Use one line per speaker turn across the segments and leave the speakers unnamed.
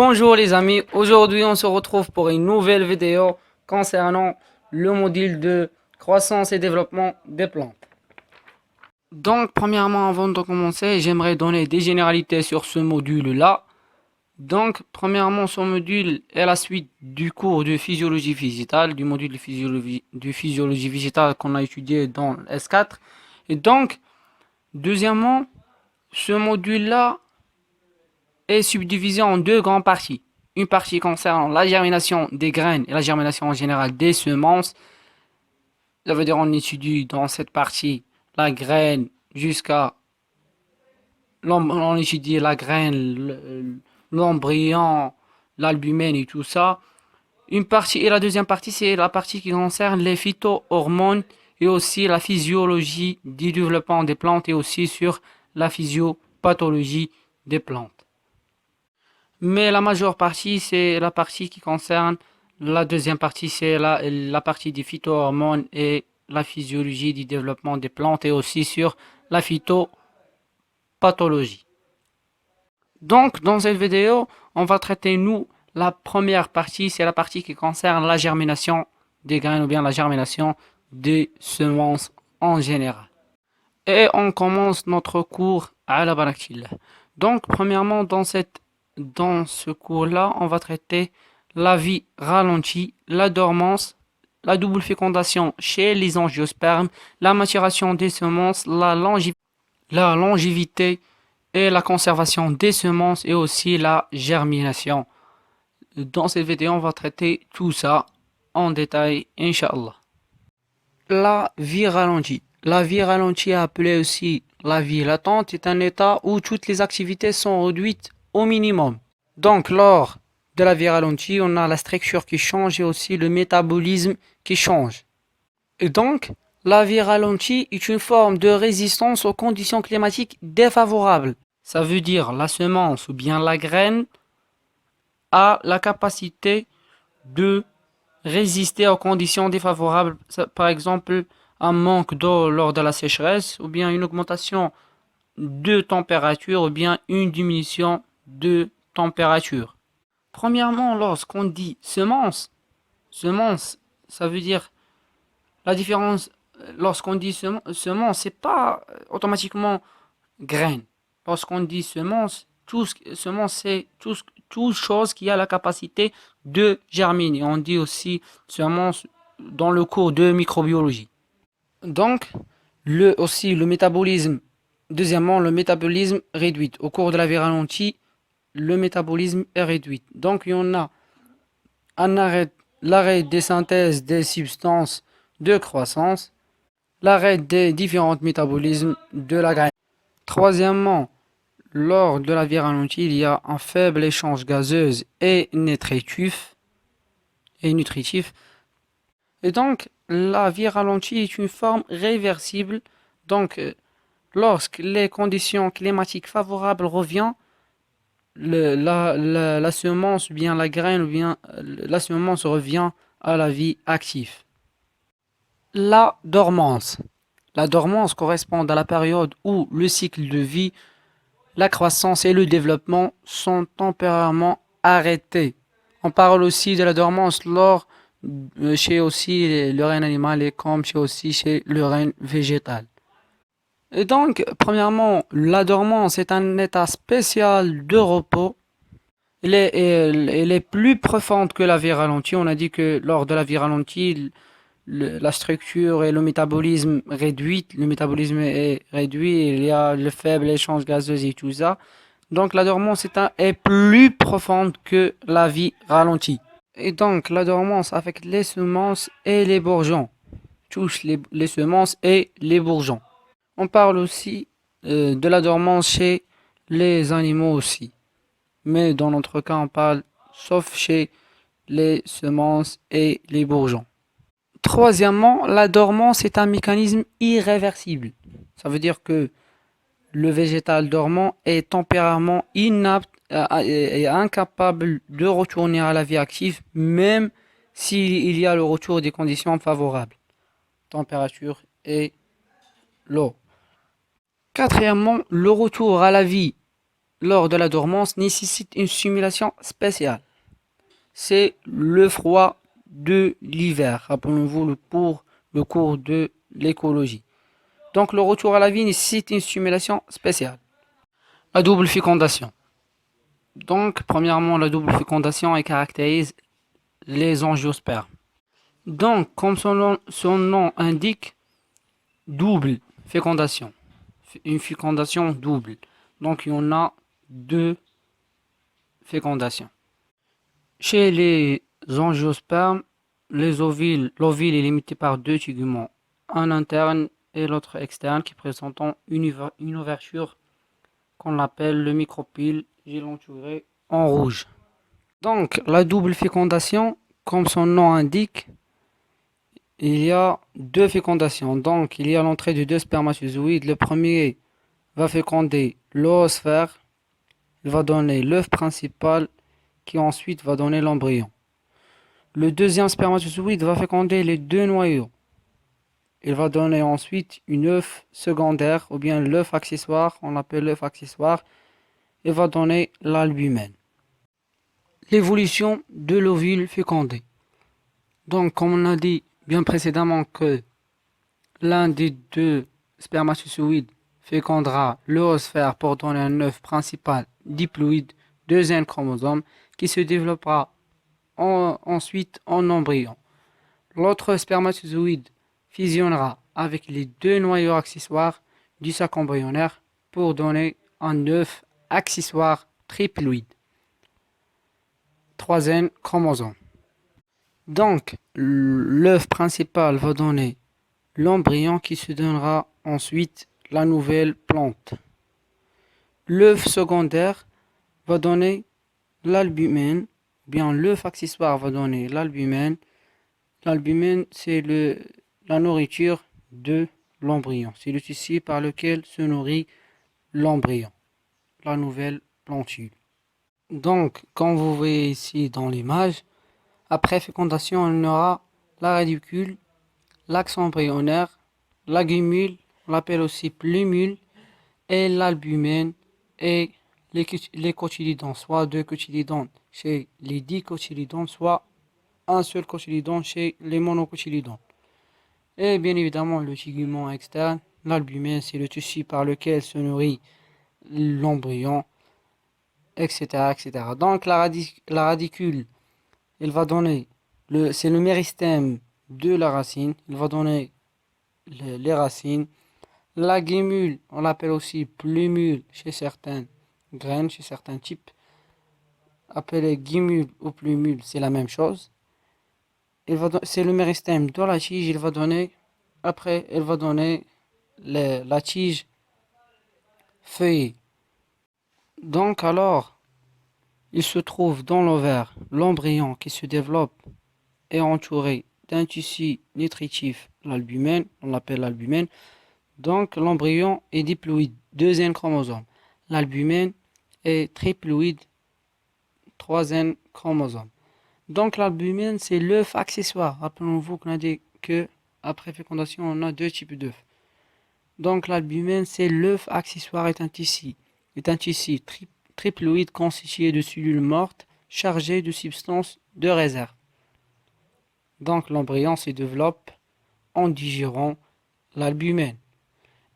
Bonjour les amis, aujourd'hui on se retrouve pour une nouvelle vidéo concernant le module de croissance et développement des plantes. Donc premièrement, avant de commencer, j'aimerais donner des généralités sur ce module-là. Donc premièrement, ce module est la suite du cours de physiologie végétale, du module de physiologie végétale qu'on a étudié dans le S4. Et donc, deuxièmement, ce module-là est subdivisé en deux grandes parties. Une partie concernant la germination des graines et la germination en général des semences. Ça veut dire on étudie dans cette partie la graine jusqu'à on étudie la graine, l'embryon, l'albumène et tout ça. Une partie et la deuxième partie, c'est la partie qui concerne les phytohormones et aussi la physiologie du développement des plantes et aussi sur la physiopathologie des plantes. Mais la majeure partie, c'est la partie qui concerne la deuxième partie, c'est la partie des phytohormones et la physiologie du développement des plantes et aussi sur la phytopathologie. Donc, dans cette vidéo, on va traiter, la première partie, c'est la partie qui concerne la germination des graines ou bien la germination des semences en général. Et on commence notre cours à la baraktillah. Donc, premièrement, dans ce cours-là, on va traiter la vie ralentie, la dormance, la double fécondation chez les angiospermes, la maturation des semences, la longévité et la conservation des semences et aussi la germination. Dans cette vidéo, on va traiter tout ça en détail, Inch'Allah. La vie ralentie. La vie ralentie, appelée aussi la vie latente, est un état où toutes les activités sont réduites au minimum. Donc, lors de la vie ralentie, on a la structure qui change et aussi le métabolisme qui change. Et donc, la vie ralentie est une forme de résistance aux conditions climatiques défavorables. Ça veut dire la semence ou bien la graine a la capacité de résister aux conditions défavorables, par exemple un manque d'eau lors de la sécheresse, ou bien une augmentation de température, ou bien une diminution de température. Premièrement, lorsqu'on dit semence, ça veut dire la différence. Lorsqu'on dit semence, c'est pas automatiquement graine. Lorsqu'on dit semence, semence c'est toute chose qui a la capacité de germiner. On dit aussi semence dans le cours de microbiologie. Donc, le métabolisme. Deuxièmement, le métabolisme réduit. Au cours de la vie ralentie, le métabolisme est réduit. Donc, il y en a l'arrêt des synthèses des substances de croissance, l'arrêt des différents métabolismes de la graine. Troisièmement, lors de la vie ralentie, il y a un faible échange gazeuse et nutritif. Et donc, la vie ralentie est une forme réversible. Donc, lorsque les conditions climatiques favorables reviennent, la semence ou bien la graine ou bien la semence revient à la vie active. La dormance. La dormance correspond à la période où le cycle de vie, la croissance et le développement sont temporairement arrêtés. On parle aussi de la dormance chez aussi le règne animal et comme chez le règne végétal. Et donc, premièrement, la dormance est un état spécial de repos. Elle est plus profonde que la vie ralentie. On a dit que lors de la vie ralentie, la structure et le métabolisme est réduit, il y a le faible échange gazeux et tout ça. Donc la dormance est plus profonde que la vie ralentie. Et donc la dormance affecte les semences et les bourgeons. Touche les semences et les bourgeons. On parle aussi de la dormance chez les animaux aussi. Mais dans notre cas, on parle sauf chez les semences et les bourgeons. Troisièmement, la dormance est un mécanisme irréversible. Ça veut dire que le végétal dormant est temporairement inapte et incapable de retourner à la vie active, même s'il y a le retour des conditions favorables, température et l'eau. Quatrièmement, le retour à la vie lors de la dormance nécessite une stimulation spéciale. C'est le froid de l'hiver. Rappelons-vous le cours de l'écologie. Donc le retour à la vie nécessite une stimulation spéciale. La double fécondation. Donc premièrement, la double fécondation caractérise les angiospermes. Donc comme son nom indique, double fécondation. Une fécondation double. Donc il y en a deux fécondations. Chez les angiospermes, l'ovule est limité par deux teguments, un interne et l'autre externe, qui présentent une ouverture qu'on appelle le micropyle gélanturé en rouge. Donc la double fécondation, comme son nom indique, il y a deux fécondations. Donc il y a l'entrée de deux spermatozoïdes. Le premier va féconder l'oosphère, il va donner l'œuf principal qui ensuite va donner l'embryon. Le deuxième spermatozoïde va féconder les deux noyaux. Il va donner ensuite une œuf secondaire ou bien l'œuf accessoire, on l'appelle l'œuf accessoire, et va donner l'albumène. L'évolution de l'ovule fécondé. Donc comme on a dit bien précédemment que l'un des deux spermatozoïdes fécondera l'oosphère pour donner un œuf principal diploïde, deuxième chromosome, qui se développera ensuite en embryon. L'autre spermatozoïde fusionnera avec les deux noyaux accessoires du sac embryonnaire pour donner un œuf accessoire triploïde. Troisième chromosome. Donc, l'œuf principal va donner l'embryon qui se donnera ensuite la nouvelle plante. L'œuf secondaire va donner l'albumène, bien l'œuf accessoire va donner l'albumène. L'albumène, c'est la nourriture de l'embryon. C'est le tissu par lequel se nourrit l'embryon, la nouvelle plantule. Donc, comme vous voyez ici dans l'image, après fécondation, on aura la radicule, l'axe embryonnaire, la gumule, on l'appelle aussi plumule, et l'albumène et les cotylédones, soit deux cotylédones chez les dicotylédones, soit un seul cotylédone chez les monocotylédones. Et bien évidemment le tegument externe, l'albumène, c'est le tissu par lequel se nourrit l'embryon, etc., etc. Donc la radicule, elle va donner, c'est le méristème de la racine, il va donner les racines. La guimule, on l'appelle aussi plumule chez certaines graines, chez certains types. Appelé guimule ou plumule, c'est la même chose. C'est le méristème de la tige, il va donner, après, elle va donner la tige feuillée. Donc alors, il se trouve dans l'ovaire, l'embryon qui se développe est entouré d'un tissu nutritif, l'albumène, on l'appelle l'albumène. Donc l'embryon est diploïde, deuxième chromosome. L'albumène est triploïde, troisième chromosome. Donc l'albumène, c'est l'œuf accessoire. Rappelons-vous qu'on a dit que après fécondation, on a deux types d'œufs. Donc l'albumène, c'est l'œuf accessoire, est un tissu triploïde constitué de cellules mortes chargées de substances de réserve. Donc l'embryon se développe en digérant l'albumène.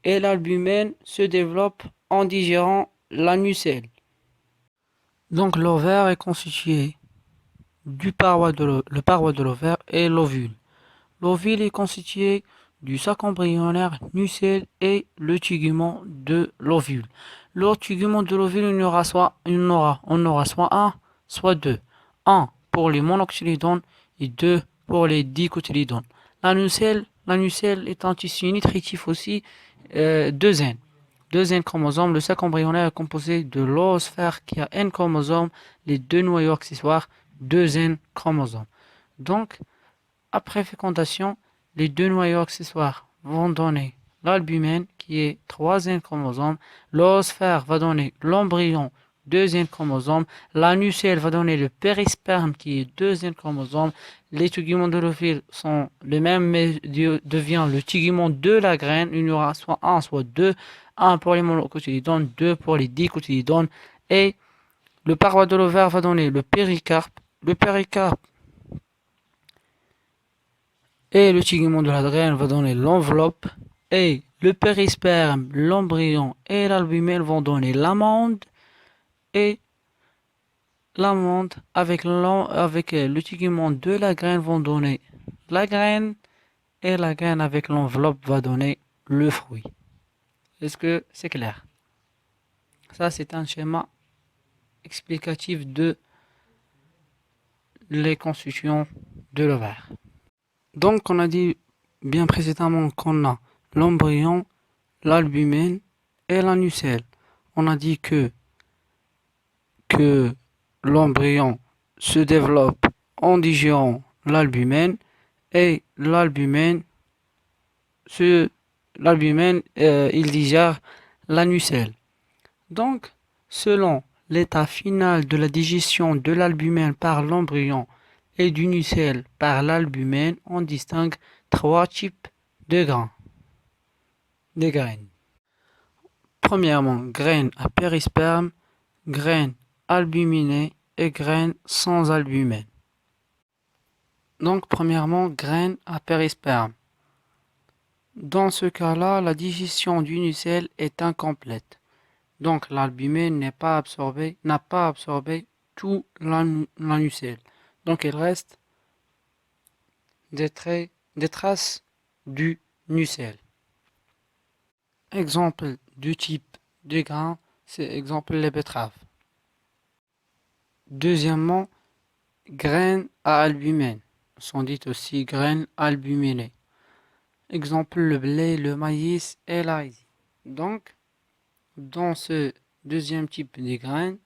Et l'albumène se développe en digérant la nucelle. Donc l'ovaire est constitué le paroi de l'ovaire et l'ovule. L'ovule est constitué du sac embryonnaire, nucelle et le tegument de l'ovule. Le tegument de l'ovule, on aura soit un, soit deux. Un pour les monocotylédones et deux pour les dicotylédones. La nucelle est un tissu nutritif aussi, deuxième chromosome. Le sac embryonnaire est composé de l'oosphère qui a n chromosomes, les deux noyaux accessoires, deuxième chromosome. Donc, après fécondation, les deux noyaux accessoires vont donner l'albumène qui est troisième chromosome, l'oosphère va donner l'embryon, deuxième chromosome, la nucelle va donner le périsperme qui est deuxième chromosome, les teguments de l'ovule sont les mêmes mais devient le tegument de la graine, il y aura soit un, soit deux, un pour les monocotylédones, deux pour les dicotylédones, Et le paroi de l'ovaire va donner le péricarpe. Le péricarpe et le tégument de la graine va donner l'enveloppe. Et le périsperme, l'embryon et l'albumène vont donner l'amande. Et l'amande avec le tégument de la graine vont donner la graine. Et la graine avec l'enveloppe va donner le fruit. Est-ce que c'est clair? Ça, c'est un schéma explicatif de les constituants de l'ovaire. Donc, on a dit bien précédemment qu'on a l'embryon, l'albumène et la nucelle. On a dit que l'embryon se développe en digérant l'albumène et l'albumène il digère la nucelle. Donc, selon l'état final de la digestion de l'albumène par l'embryon et du nucelle par l'albumène, on distingue trois types de graines. Premièrement, graines à périsperme, graines albuminées et graines sans albumène. Donc, premièrement, graines à périsperme. Dans ce cas-là, la digestion du nucelle est incomplète. Donc, l'albumène n'a pas absorbé tout la nucelle. Donc, il reste des traces du nucelle. Exemple du type de grain, c'est exemple les betteraves. Deuxièmement, graines à albumène, sont dites aussi graines albuminées. Exemple le blé, le maïs et l'ail. Donc, dans ce deuxième type de graines,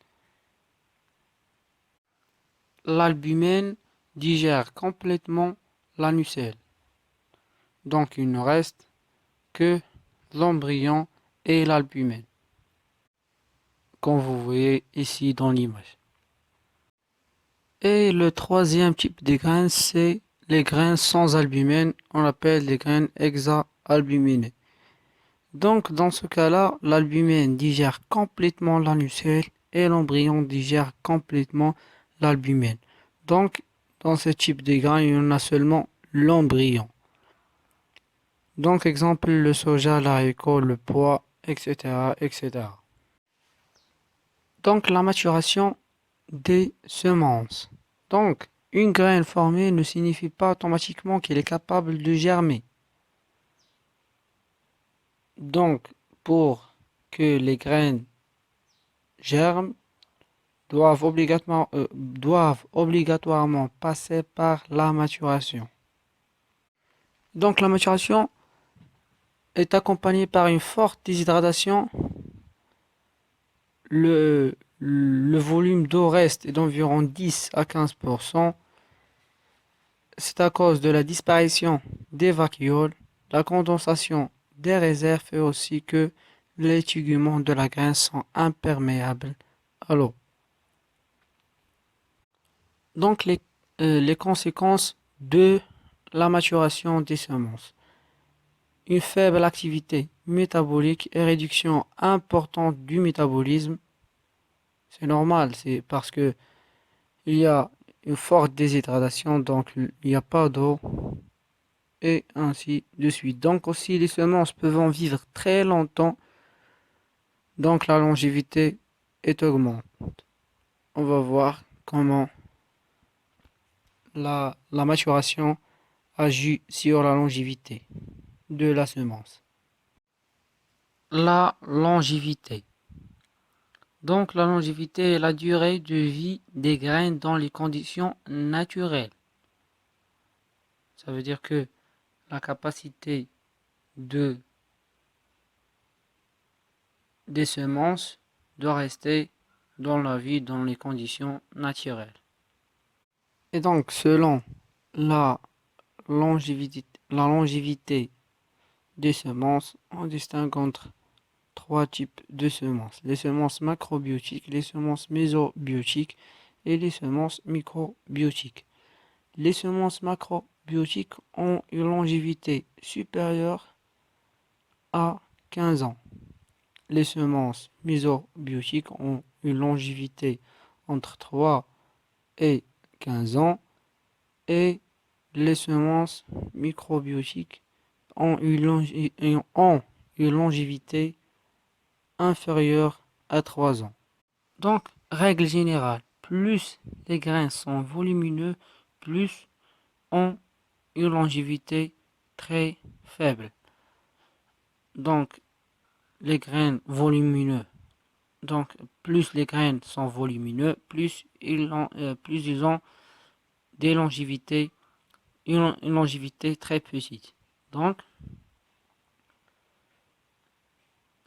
l'albumène digère complètement la nucelle. Donc, il ne reste que l'embryon et l'albumène, comme vous voyez ici dans l'image. Et le troisième type de graines, c'est les graines sans albumène. On appelle les graines hexaalbuminées. Donc, dans ce cas-là, l'albumène digère complètement la nucelle et l'embryon digère complètement l'albumène. Donc, dans ce type de graines, il y en a seulement l'embryon. Donc, exemple, le soja, l'haricot, le pois, etc., etc. Donc, la maturation des semences. Donc, une graine formée ne signifie pas automatiquement qu'elle est capable de germer. Donc, pour que les graines germent, doivent obligatoirement passer par la maturation. Donc, la maturation est accompagnée par une forte déshydratation. Le volume d'eau reste d'environ 10 à 15%. C'est à cause de la disparition des vacuoles, la condensation des réserves et aussi que les téguments de la graine sont imperméables à l'eau. Donc les conséquences de la maturation des semences. Une faible activité métabolique et réduction importante du métabolisme. C'est normal, c'est parce que il y a une forte déshydratation, donc il n'y a pas d'eau, et ainsi de suite. Donc aussi les semences peuvent vivre très longtemps, donc la longévité est augmentée. On va voir comment la maturation agit sur la longévité de la semence. La longévité. Donc la longévité est la durée de vie des graines dans les conditions naturelles. Ça veut dire que la capacité des semences doit rester dans la vie dans les conditions naturelles. Et donc selon la longévité des semences, on distingue entre trois types de semences. Les semences macrobiotiques, les semences mésobiotiques et les semences microbiotiques. Les semences macrobiotiques ont une longévité supérieure à 15 ans. les semences mésobiotiques ont une longévité entre 3 et 15 ans et les semences microbiotiques ont une longévité inférieure à 3 ans. Donc, règle générale, plus les grains sont volumineux, plus ont une longévité très faible. Donc, les grains volumineux, donc plus les graines sont volumineux, plus ils ont des longévités, une longévité très petite. Donc,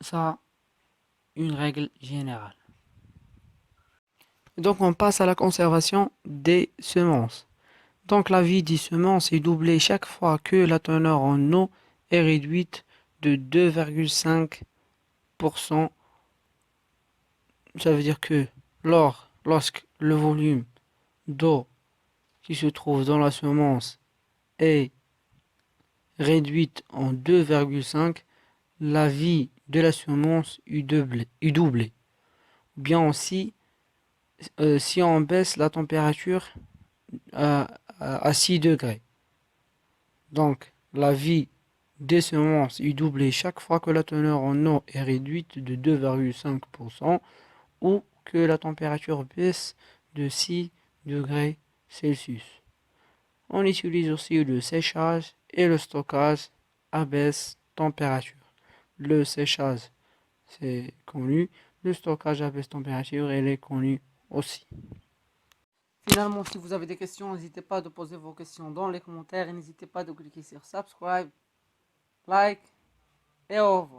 ça, une règle générale. Donc, on passe à la conservation des semences. Donc, la vie des semences est doublée chaque fois que la teneur en eau est réduite de 2,5%. Ça veut dire que lorsque le volume d'eau qui se trouve dans la semence est réduite en 2,5, la vie de la semence est doublée. Bien aussi, si on baisse la température à 6 degrés. Donc, la vie des semences est doublée chaque fois que la teneur en eau est réduite de 2,5% ou que la température baisse de 6 degrés Celsius. On utilise aussi le séchage et le stockage à basse température. Le séchage, c'est connu. Le stockage à basse température, il est connu aussi. Finalement, si vous avez des questions, n'hésitez pas à poser vos questions dans les commentaires et n'hésitez pas de cliquer sur subscribe, like et au revoir.